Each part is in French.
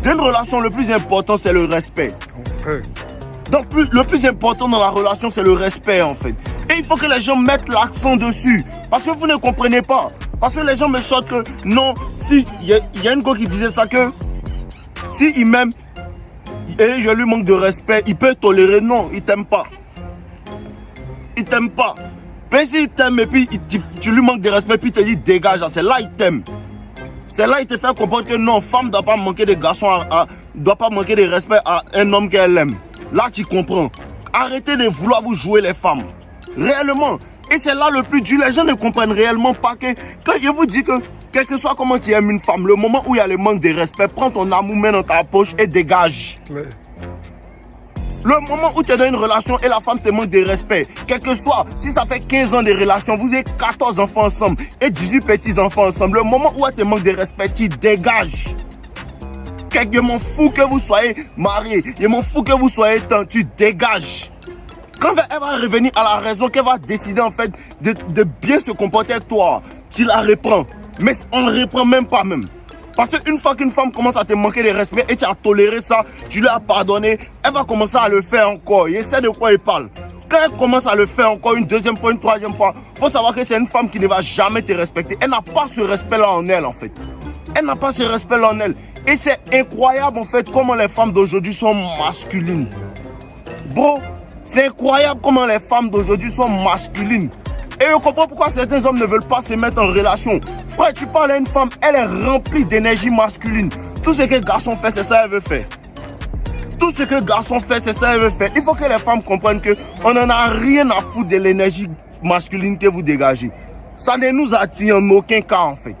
Dans une relation, le plus important, c'est le respect. Donc, le plus important dans la relation, c'est le respect, en fait. Et il faut que les gens mettent l'accent dessus. Parce que vous ne comprenez pas. Parce que les gens me sortent que, non, si, il y a une go qui disait ça que, si il m'aime, et je lui manque de respect, il peut tolérer. Non, il t'aime pas. Il t'aime pas. Mais s'il t'aime et puis tu lui manques de respect, puis il te dit dégage, c'est là il t'aime. C'est là il te fait comprendre que non, femme ne doit pas manquer de garçon, doit pas manquer de respect à un homme qu'elle aime. Là tu comprends. Arrêtez de vouloir vous jouer les femmes. Réellement. Et c'est là le plus dur. Les gens ne comprennent réellement pas que quand je vous dis que quel que soit comment tu aimes une femme, le moment où il y a le manque de respect, prends ton amour, mets dans ta poche et dégage. Ouais. Le moment où tu es dans une relation et la femme te manque de respect, quel que soit, si ça fait 15 ans de relation, vous avez 14 enfants ensemble et 18 petits-enfants ensemble, le moment où elle te manque de respect, tu dégages. Je m'en fous que vous soyez mariés, je m'en fous que vous soyez tant, tu dégages. Quand elle va revenir à la raison, qu'elle va décider en fait de bien se comporter avec toi, tu la reprends. Mais on ne reprend même pas même. Parce qu'une fois qu'une femme commence à te manquer de respect et tu as toléré ça, tu lui as pardonné, elle va commencer à le faire encore. Et c'est de quoi il parle. Quand elle commence à le faire encore une deuxième fois, une troisième fois, il faut savoir que c'est une femme qui ne va jamais te respecter. Elle n'a pas ce respect-là en elle en fait. Elle n'a pas ce respect-là en elle. Et c'est incroyable en fait comment les femmes d'aujourd'hui sont masculines. Bro, c'est incroyable comment les femmes d'aujourd'hui sont masculines. Et je comprends pourquoi certains hommes ne veulent pas se mettre en relation. Frère, tu parles à une femme, elle est remplie d'énergie masculine. Tout ce que le garçon fait, c'est ça qu'elle veut faire. Tout ce que le garçon fait, c'est ça qu'elle veut faire. Il faut que les femmes comprennent qu'on n'en a rien à foutre de l'énergie masculine que vous dégagez. Ça ne nous attire en aucun cas en fait.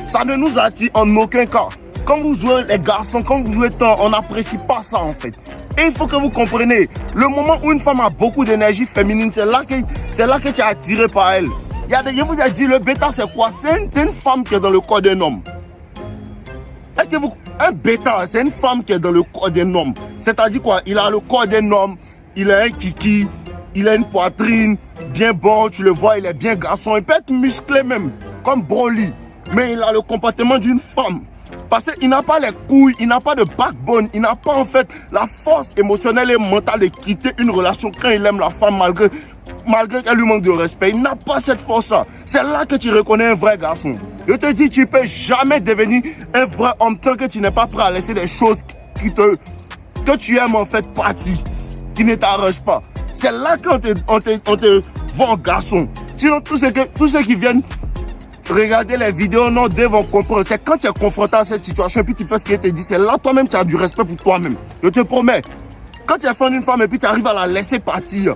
Ça ne nous attire en aucun cas. Quand vous jouez les garçons, quand vous jouez tant, on n'apprécie pas ça en fait. Et il faut que vous compreniez, le moment où une femme a beaucoup d'énergie féminine, c'est là que tu es attiré par elle. Je vous ai dit, le bêta c'est quoi? C'est une femme qui est dans le corps d'un homme. Un bêta, c'est une femme qui est dans le corps d'un homme. C'est-à-dire quoi? Il a le corps d'un homme, il a un kiki, il a une poitrine bien bon, tu le vois, il est bien garçon. Il peut être musclé même, comme Broly. Mais il a le comportement d'une femme. Parce qu'il n'a pas les couilles, il n'a pas de backbone, il n'a pas en fait la force émotionnelle et mentale de quitter une relation quand il aime la femme malgré qu'elle lui manque de respect. Il n'a pas cette force-là. C'est là que tu reconnais un vrai garçon. Je te dis, tu ne peux jamais devenir un vrai homme tant que tu n'es pas prêt à laisser des choses que tu aimes en fait partir, qui ne t'arrangent pas. C'est là qu'on te voit en garçon. Sinon, tous ceux qui viennent regarder les vidéos, non, vont comprendre. C'est quand tu es confronté à cette situation et puis tu fais ce qu'il te dit, c'est là toi-même tu as du respect pour toi-même. Je te promets. Quand tu es fan d'une femme et puis tu arrives à la laisser partir,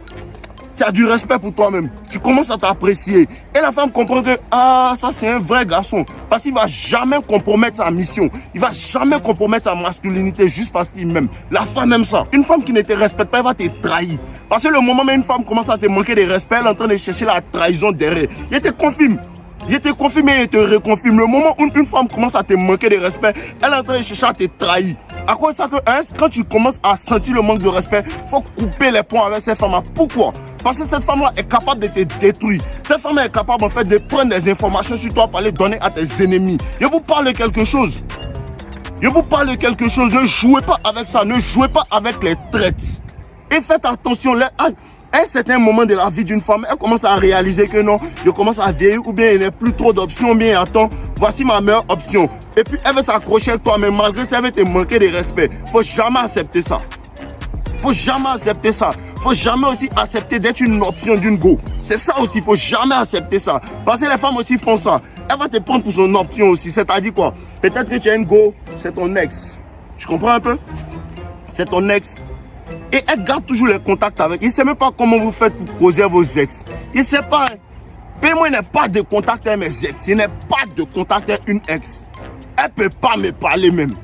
tu as du respect pour toi-même. Tu commences à t'apprécier. Et la femme comprend que, ah, ça c'est un vrai garçon. Parce qu'il ne va jamais compromettre sa mission. Il ne va jamais compromettre sa masculinité juste parce qu'il m'aime. La femme aime ça. Une femme qui ne te respecte pas, elle va te trahir. Parce que le moment où une femme commence à te manquer de respect, elle est en train de chercher la trahison derrière. Je te confirme. Je te confirme et je te reconfirme. Le moment où une femme commence à te manquer de respect, elle est en train de chercher à te trahir. À cause de ça que, quand tu commences à sentir le manque de respect, il faut couper les ponts avec cette femme-là. Pourquoi? Parce que cette femme-là est capable de te détruire. Cette femme est capable en fait de prendre des informations sur toi pour les donner à tes ennemis. Je vous parle de quelque chose. Je vous parle de quelque chose. Ne jouez pas avec ça. Ne jouez pas avec les traites. Et faites attention. À un certain moment de la vie d'une femme, elle commence à réaliser que non, je commence à vieillir ou bien il n'y a plus trop d'options, bien attends, voici ma meilleure option. Et puis elle veut s'accrocher à toi, mais malgré ça, elle veut te manquer de respect. Faut jamais accepter ça. Faut jamais accepter ça. Faut jamais aussi accepter d'être une option d'une go. C'est ça aussi, faut jamais accepter ça. Parce que les femmes aussi font ça. Elle va te prendre pour son option aussi. C'est-à-dire quoi? Peut-être que tu as une go, c'est ton ex. Tu comprends un peu? C'est ton ex. Et elle garde toujours les contacts avec. Il ne sait même pas comment vous faites pour causer à vos ex. Il ne sait pas. Moi, il n'a pas de contact avec mes ex. Il n'a pas de contact avec une ex. Elle ne peut pas me parler même.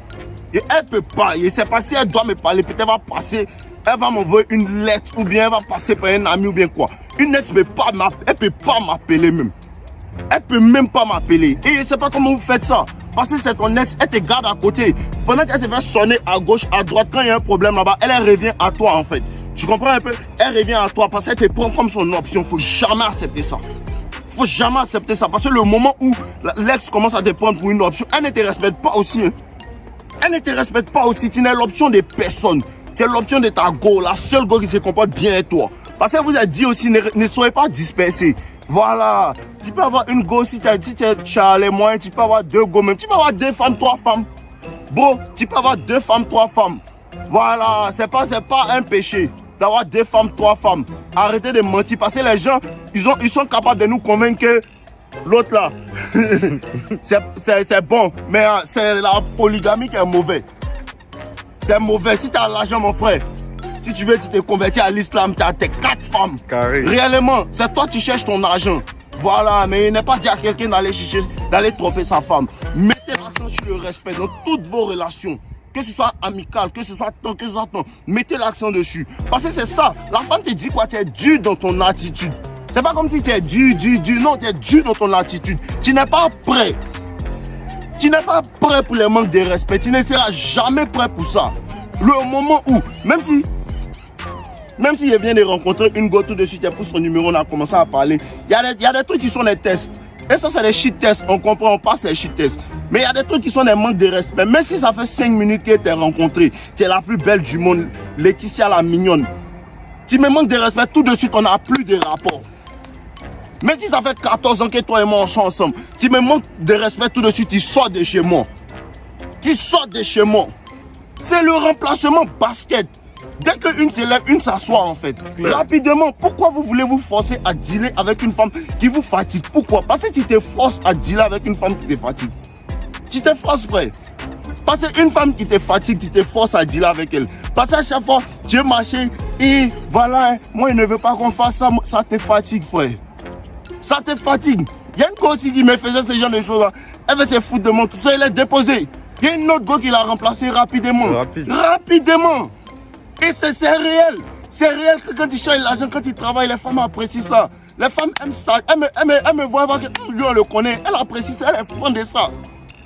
Et elle ne peut pas. Je ne sais pas si elle doit me parler. Peut-être elle va passer. Elle va m'envoyer une lettre ou bien elle va passer par un ami ou bien quoi. Une ex ne peut pas m'appeler même. Elle ne peut même pas m'appeler. Et je ne sais pas comment vous faites ça. Parce que c'est ton ex, elle te garde à côté. Pendant qu'elle se fait sonner à gauche, à droite, quand il y a un problème là-bas, elle revient à toi en fait. Tu comprends un peu? Elle revient à toi parce qu'elle te prend comme son option. Il ne faut jamais accepter ça. Il ne faut jamais accepter ça. Parce que le moment où l'ex commence à te prendre pour une option, elle ne te respecte pas aussi. Hein. Elle ne te respecte pas aussi. Tu n'es l'option de personne. Tu es l'option de ta go. La seule go qui se comporte bien est toi. Parce que vous avez dit aussi, ne soyez pas dispersés. Voilà. Tu peux avoir une go si tu as les moyens. Tu peux avoir 2 go même. Tu peux avoir 2 femmes, 3 femmes. Bro, tu peux avoir 2 femmes, 3 femmes. Voilà. C'est pas un péché d'avoir 2 femmes, 3 femmes. Arrêtez de mentir. Parce que les gens, ils sont capables de nous convaincre que l'autre là, c'est bon. Mais c'est la polygamie qui est mauvaise. C'est mauvais. Si tu as l'argent, mon frère, si tu veux, tu te convertis à l'islam, tu as tes 4 femmes. Carré. Réellement, c'est toi qui cherches ton argent. Voilà, mais il n'est pas dit à quelqu'un d'aller tromper sa femme. Mettez l'accent sur le respect dans toutes vos relations. Que ce soit amical, que ce soit tant, que ce soit tant. Mettez l'accent dessus. Parce que c'est ça. La femme te dit quoi? Tu es dur dans ton attitude. C'est pas comme si tu es dur. Non, tu es dur dans ton attitude. Tu n'es pas prêt. Tu n'es pas prêt pour les manques de respect. Tu ne seras jamais prêt pour ça. Le moment où, même si il vient de rencontrer une go tout de suite, il pousse son numéro, on a commencé à parler. Il y a des trucs qui sont des tests. Et ça, c'est des shit tests. On comprend, on passe les shit tests. Mais il y a des trucs qui sont des manques de respect. Même si ça fait 5 minutes que tu es rencontré, tu es la plus belle du monde, Laetitia la mignonne. Tu me manques de respect, tout de suite, on n'a plus de rapport. Même si ça fait 14 ans que toi et moi on sont ensemble, tu me manques de respect tout de suite, tu sors de chez moi. Tu sors de chez moi. C'est le remplacement basket. Dès qu'une se lève, une s'assoit en fait. Claire. Rapidement, pourquoi vous voulez vous forcer à dealer avec une femme qui vous fatigue? Pourquoi? Parce que tu te forces à dealer avec une femme qui te fatigue. Tu te forces, frère. Parce qu'une femme qui te fatigue, tu te forces à dealer avec elle. Parce qu'à chaque fois, tu es marché et voilà, moi je ne veux pas qu'on fasse ça, ça te fatigue, frère. Ça te fatigue. Il y a une go aussi qui me faisait ce genre de choses là. Elle veut se foutre de moi, tout ça, elle est déposée. Il y a une autre go qui l'a remplacé rapidement. Rapidement. Et c'est réel. C'est réel que quand tu cherches l'argent, quand tu travailles, les femmes apprécient ça. Les femmes aiment ça. Elles me voient voir que lui on le connaît. Elle apprécie ça, elle est fan de ça.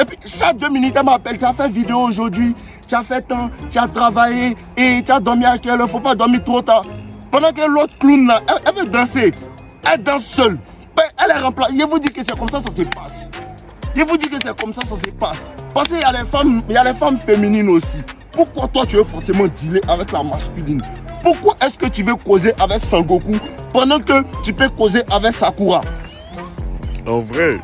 Et puis chaque 2 minutes, elle m'appelle. Tu as fait vidéo aujourd'hui, tu as fait temps, tu as travaillé et tu as dormi à quelle heure? Faut pas dormir trop tard. Pendant que l'autre clown là, elle veut danser. Elle danse seule. Elle est remplacée. Je vous dis que c'est comme ça se passe. Je vous dis que c'est comme ça se passe. Parce qu'il y a les femmes féminines aussi. Pourquoi toi tu veux forcément dealer avec la masculine? Pourquoi est-ce que tu veux causer avec Sangoku pendant que tu peux causer avec Sakura? En vrai.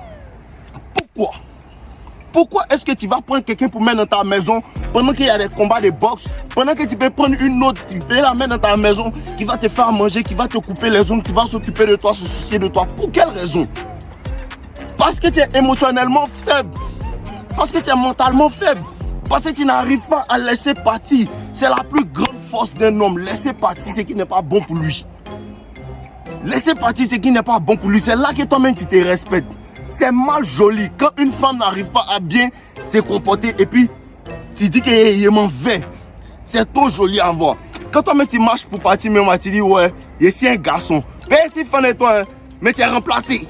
Pourquoi est-ce que tu vas prendre quelqu'un pour mettre dans ta maison pendant qu'il y a des combats de boxe, pendant que tu peux prendre une autre, tu peux la mettre dans ta maison, qui va te faire manger, qui va te couper les ongles, qui va s'occuper de toi, se soucier de toi? Pour quelle raison? Parce que tu es émotionnellement faible. Parce que tu es mentalement faible. Parce que tu n'arrives pas à laisser partir. C'est la plus grande force d'un homme. Laisser partir ce qui n'est pas bon pour lui. Laisser partir ce qui n'est pas bon pour lui. C'est là que toi-même tu te respectes. C'est mal joli quand une femme n'arrive pas à bien se comporter et puis tu dis que m'en vais. C'est trop joli à voir. Quand toi-même tu marches pour partir, tu dis ouais, je suis un garçon. Mais c'est fan de toi, hein, mais tu es remplacé.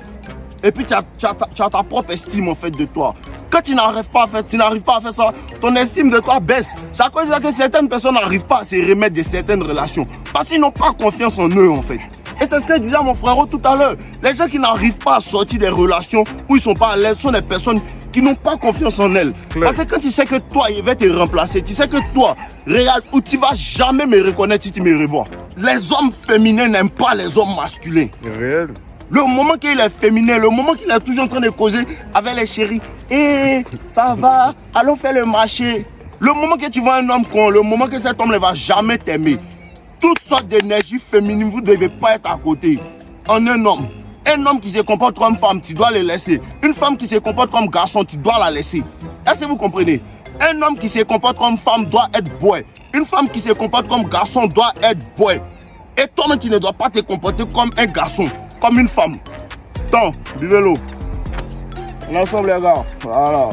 Et puis tu as ta propre estime en fait de toi. Quand tu n'arrives pas à faire ça, ton estime de toi baisse. C'est à cause de ça que certaines personnes n'arrivent pas à se remettre de certaines relations. Parce qu'ils n'ont pas confiance en eux en fait. Et c'est ce que disait mon frérot tout à l'heure. Les gens qui n'arrivent pas à sortir des relations où ils ne sont pas à l'aise sont des personnes qui n'ont pas confiance en elles. Claire. Parce que quand tu sais que toi, il va te remplacer, tu sais que toi, regarde, où tu ne vas jamais me reconnaître si tu me revois. Les hommes féminins n'aiment pas les hommes masculins. Réel. Le moment qu'il est féminin, le moment qu'il est toujours en train de causer avec les chéris, et ça va, allons faire le marché. Le moment que tu vois un homme con, le moment que cet homme ne va jamais t'aimer, toutes sortes d'énergie féminine, vous ne devez pas être à côté. En un homme qui se comporte comme femme, tu dois le laisser. Une femme qui se comporte comme garçon, tu dois la laisser. Est-ce que vous comprenez? Un homme qui se comporte comme femme doit être boy. Une femme qui se comporte comme garçon doit être boy. Et toi-même, tu ne dois pas te comporter comme un garçon, comme une femme. Donc, buvez l'eau. On est ensemble, les gars. Voilà.